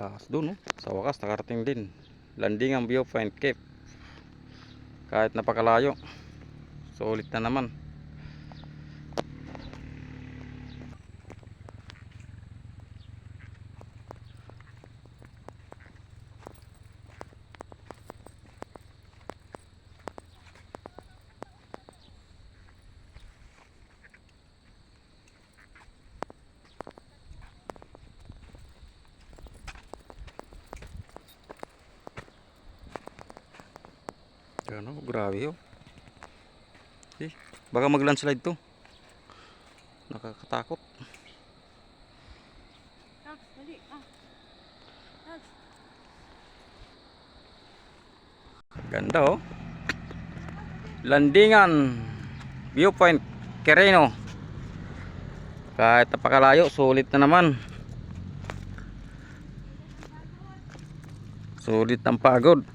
Taas doon, no? Sa wakas nakarating din. Landing ang Viewpoint Cape. Kahit napakalayo. Sulit na naman. Ano, grabe, oh. Baka mag-landslide to. Nakakatakot. Ganda, oh. Landingan Viewpoint Quirino. Kahit napakalayo, sulit na naman. Sulit ang pagod.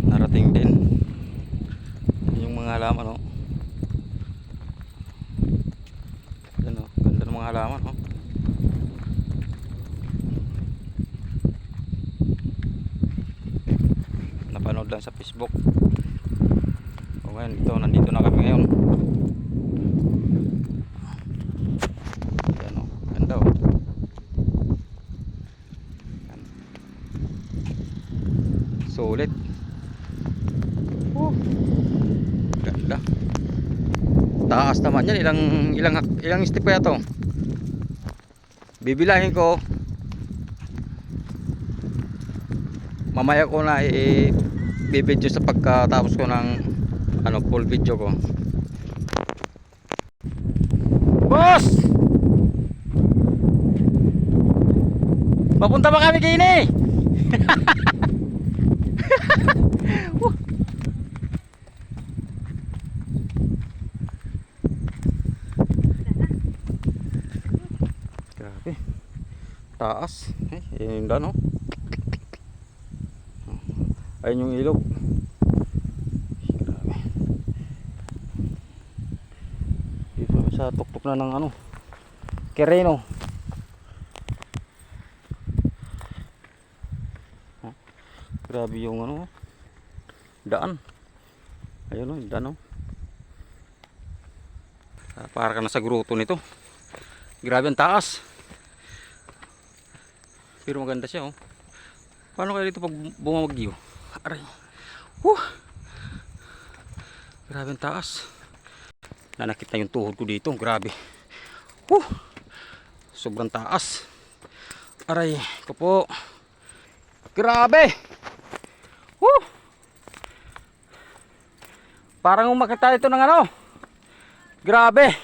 Narating din yung mga halaman, oh. Yan, oh, ganda ng mga halaman, oh. Napanood lang sa Facebook. O ngayon, nandito na kami ngayon. Yan, oh, ganda, oh. Yan. Sulit. Ganda. Taas naman yan. Ilang step kaya to? Bibilahin ko. Mamaya ko na i-video sa pagkatapos ko ng full video ko. Boss! Papunta ba kami kini? Grabe. Taas. Yun yung no? Ayun yung ilog. Grabe. Dito sa tuktok na ng Quirino. Grabe yung daan. Ayun, yung daan, oh. Para ka na sa gruto nito. Grabe ang taas. Pero maganda siya, oh. Paano kaya dito pag bumabagyo? Aray. Grabe ang taas. Nanakit na yung tuhod ko dito. Grabe. Sobrang taas. Aray ko po. Grabe. Parang umakit tayo ito ng Grabe.